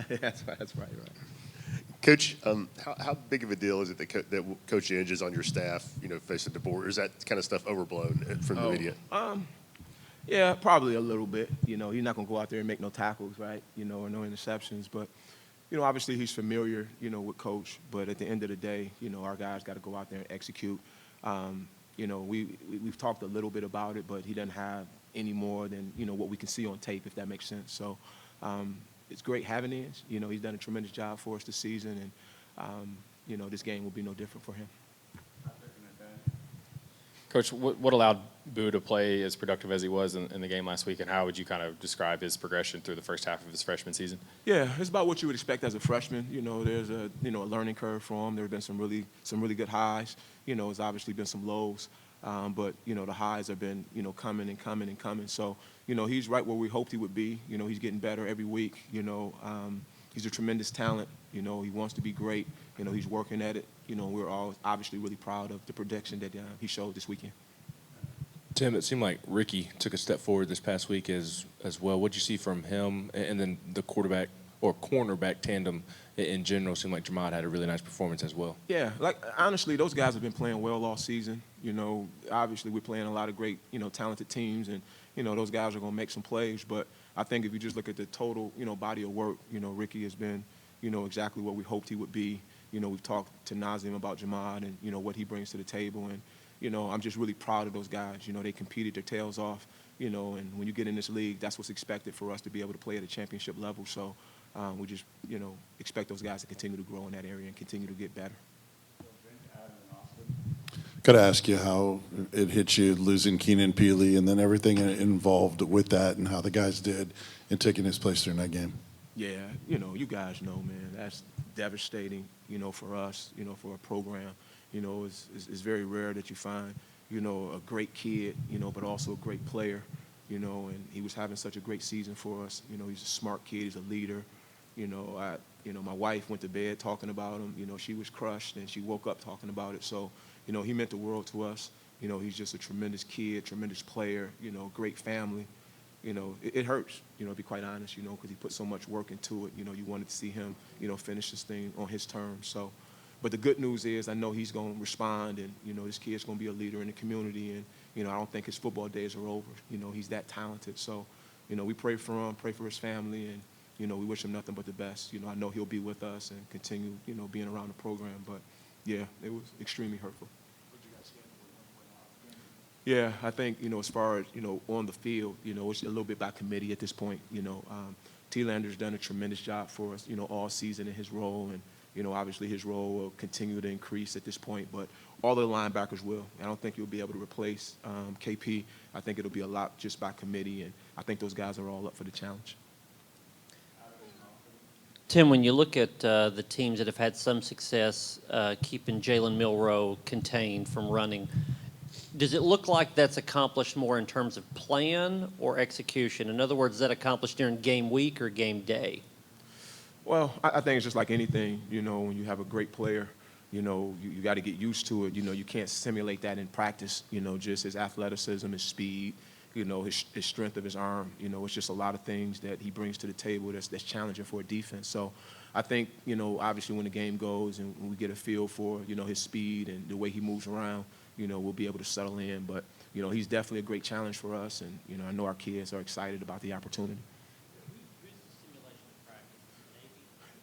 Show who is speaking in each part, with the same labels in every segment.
Speaker 1: That's right.
Speaker 2: Coach, how big of a deal is it that Coach Inge is on your staff, facing the board? Or is that kind of stuff overblown from the media?
Speaker 1: Yeah, probably a little bit. He's not going to go out there and make no tackles, right? Or no interceptions. But, obviously he's familiar, with Coach. But at the end of the day, our guys got to go out there and execute. We've talked a little bit about it, but he doesn't have any more than, what we can see on tape, if that makes sense. So it's great having Inge. He's done a tremendous job for us this season. And, this game will be no different for him.
Speaker 3: Coach, what allowed Boo to play as productive as he was in the game last week, and how would you kind of describe his progression through the first half of his freshman season?
Speaker 1: Yeah, it's about what you would expect as a freshman. There's a learning curve for him. There have been some really good highs. There's obviously been some lows, but the highs have been coming and coming and coming. So he's right where we hoped he would be. He's getting better every week. He's a tremendous talent. He wants to be great. He's working at it. We're all obviously really proud of the production that he showed this weekend.
Speaker 4: Tim, it seemed like Ricky took a step forward this past week as well. What did you see from him? And then the quarterback or cornerback tandem in general seemed like Jamad had a really nice performance as well.
Speaker 1: Yeah, honestly, those guys have been playing well all season. Obviously we're playing a lot of great, talented teams, and, those guys are going to make some plays. But I think if you just look at the total, body of work, Ricky has been, exactly what we hoped he would be. We've talked to Nazim about Jamad and, what he brings to the table. And, I'm just really proud of those guys. They competed their tails off, and when you get in this league, that's what's expected for us to be able to play at a championship level. So we just, expect those guys to continue to grow in that area and continue to get better.
Speaker 5: Got to ask you how it hit you losing Keenan, Pili, and then everything involved with that and how the guys did in taking his place during that game.
Speaker 1: Yeah, you guys know, man, that's devastating, for us, for a program. It's very rare that you find, a great kid, but also a great player, and he was having such a great season for us. He's a smart kid, he's a leader. My wife went to bed talking about him. She was crushed, and she woke up talking about it. So, he meant the world to us. He's just a tremendous kid, tremendous player, great family. It hurts, to be quite honest, because he put so much work into it. You wanted to see him, finish this thing on his terms. So, but the good news is I know he's going to respond, and, this kid's going to be a leader in the community. And, I don't think his football days are over. He's that talented. So, we pray for him, pray for his family, and, we wish him nothing but the best. I know he'll be with us and continue, being around the program. But, yeah, it was extremely hurtful. Yeah, I think, as far as, on the field, it's a little bit by committee at this point. T-Lander's done a tremendous job for us, all season in his role. And, obviously his role will continue to increase at this point. But all the linebackers will. I don't think you'll be able to replace KP. I think it'll be a lot just by committee. And I think those guys are all up for the challenge.
Speaker 6: Tim, when you look at the teams that have had some success keeping Jalen Milroe contained from running, does it look like that's accomplished more in terms of plan or execution? In other words, is that accomplished during game week or game day?
Speaker 1: Well, I think it's just like anything, when you have a great player, you got to get used to it. You can't simulate that in practice, just his athleticism, his speed, his strength of his arm. It's just a lot of things that he brings to the table that's challenging for a defense. So I think, obviously when the game goes and we get a feel for, his speed and the way he moves around, we'll be able to settle in. But, he's definitely a great challenge for us. And, I know our kids are excited about the opportunity.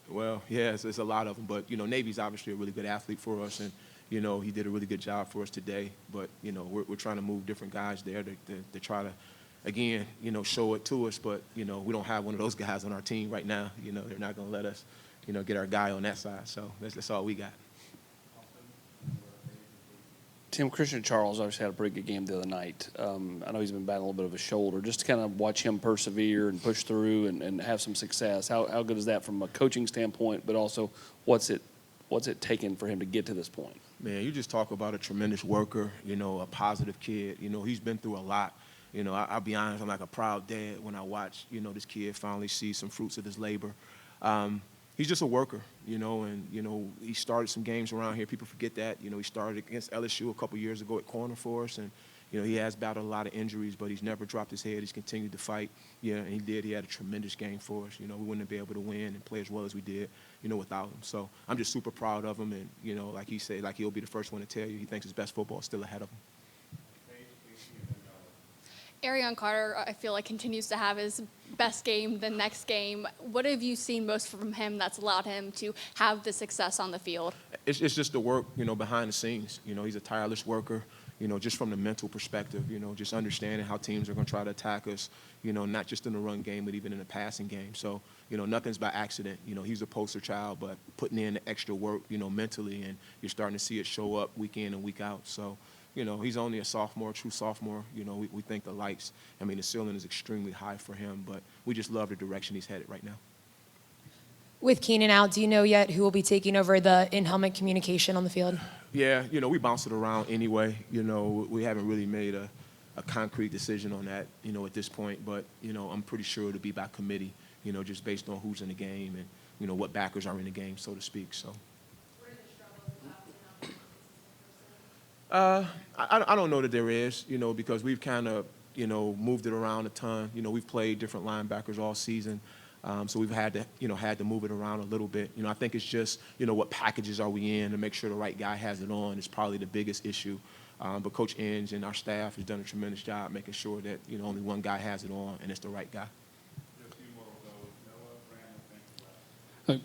Speaker 1: Well, yeah, it's a lot of them. But, Navy's obviously a really good athlete for us. And, he did a really good job for us today. But, we're trying to move different guys there to try to, again, show it to us. But, we don't have one of those guys on our team right now. They're not going to let us, get our guy on that side. So that's all we got.
Speaker 7: Tim, Christian Charles obviously had a pretty good game the other night. I know he's been battling a little bit of a shoulder. Just to kind of watch him persevere and push through and have some success, how good is that from a coaching standpoint, but also what's it taken for him to get to this point?
Speaker 1: Man, you just talk about a tremendous worker, a positive kid. He's been through a lot. I'll be honest, I'm like a proud dad when I watch, this kid finally see some fruits of his labor. He's just a worker, and, he started some games around here. People forget that. He started against LSU a couple years ago at corner for us, and, You know, he has battled a lot of injuries, but he's never dropped his head. He's continued to fight. Yeah, and he did. He had a tremendous game for us. You know, we wouldn't be able to win and play as well as we did, you know, without him. So I'm just super proud of him. And, you know, like he said, like he'll be the first one to tell you, he thinks his best football is still ahead of him.
Speaker 8: Arion Carter, I feel like, continues to have his best game the next game. What have you seen most from him that's allowed him to have the success on the field?
Speaker 1: It's just the work, you know, behind the scenes. You know, he's a tireless worker, you know, just from the mental perspective, you know, just understanding how teams are going to try to attack us, you know, not just in the run game, but even in the passing game. So, you know, nothing's by accident. You know, he's a poster child, but putting in the extra work, you know, mentally, and you're starting to see it show up week in and week out. So, you know, he's only a sophomore, true sophomore. You know, we think the lights, I mean, the ceiling is extremely high for him, but we just love the direction he's headed right now.
Speaker 9: With Keenan out, do you know yet who will be taking over the in-helmet communication on the field?
Speaker 1: Yeah, you know, we bounce it around anyway. You know, we haven't really made a concrete decision on that, you know, at this point. But, you know, I'm pretty sure it'll be by committee, you know, just based on who's in the game and, you know, what backers are in the game, so to speak. So. I don't know that there is, you know, because we've kind of, you know, moved it around a ton. You know, we've played different linebackers all season. So we've had to move it around a little bit. You know, I think it's just, you know, what packages are we in to make sure the right guy has it on is probably the biggest issue. But Coach Inge and our staff has done a tremendous job making sure that, you know, only one guy has it on and it's the right guy.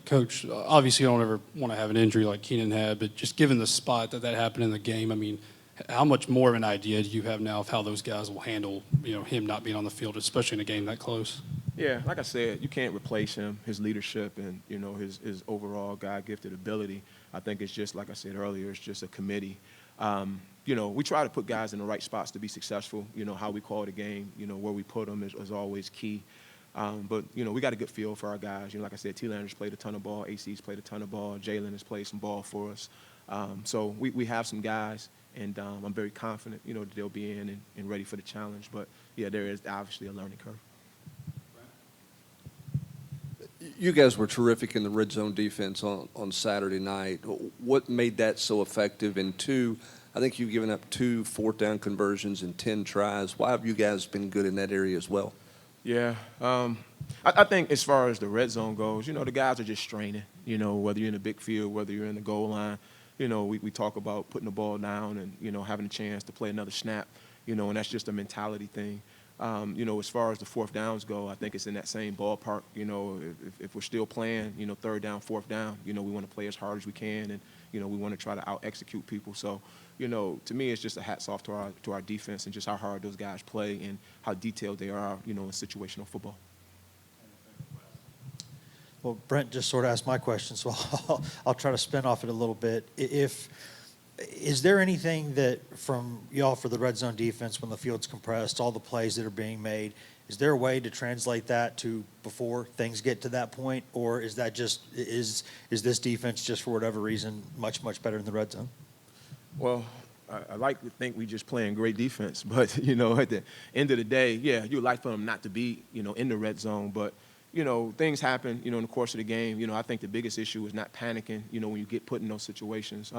Speaker 10: Coach, obviously you don't ever want to have an injury like Keenan had, but just given the spot that happened in the game, I mean, how much more of an idea do you have now of how those guys will handle, you know, him not being on the field, especially in a game that close?
Speaker 1: Yeah, like I said, you can't replace him, his leadership and, you know, his overall God-gifted ability. I think it's just, like I said earlier, it's just a committee. You know, we try to put guys in the right spots to be successful. You know, how we call the game, you know, where we put them is always key. But, you know, we got a good feel for our guys. You know, like I said, T-Lander's played a ton of ball. AC's played a ton of ball. Jalen has played some ball for us. So we have some guys, and I'm very confident, you know, that they'll be in and ready for the challenge. But, yeah, there is obviously a learning curve.
Speaker 11: You guys were terrific in the red zone defense on Saturday night. What made that so effective? And two, I think you've given up 2 fourth-down conversions and 10 tries. Why have you guys been good in that area as well?
Speaker 1: Yeah, I think as far as the red zone goes, you know, the guys are just straining. You know, whether you're in the big field, whether you're in the goal line, you know, we talk about putting the ball down and, you know, having a chance to play another snap, you know, and that's just a mentality thing. You know, as far as the fourth downs go, I think it's in that same ballpark. You know, if we're still playing, you know, third down, fourth down, you know, we want to play as hard as we can, and, you know, we want to try to out-execute people. So, you know, to me, it's just a hats off to our defense and just how hard those guys play and how detailed they are, you know, in situational football.
Speaker 12: Well, Brent just sort of asked my question, so I'll try to spin off it a little bit. Is there anything that from y'all for the red zone defense when the field's compressed, all the plays that are being made, is there a way to translate that to before things get to that point, or is that just is this defense just for whatever reason much better in the red zone?
Speaker 1: Well, I like to think we just playing great defense, but, you know, at the end of the day, yeah, you would like for them not to be, you know, in the red zone, but, you know, things happen, you know, in the course of the game. You know, I think the biggest issue is not panicking, you know, when you get put in those situations.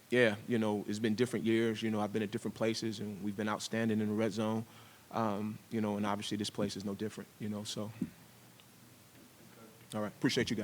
Speaker 1: Yeah, you know, it's been different years. You know, I've been at different places, and we've been outstanding in the red zone. You know, and obviously this place is no different, you know, so. All right, appreciate you guys.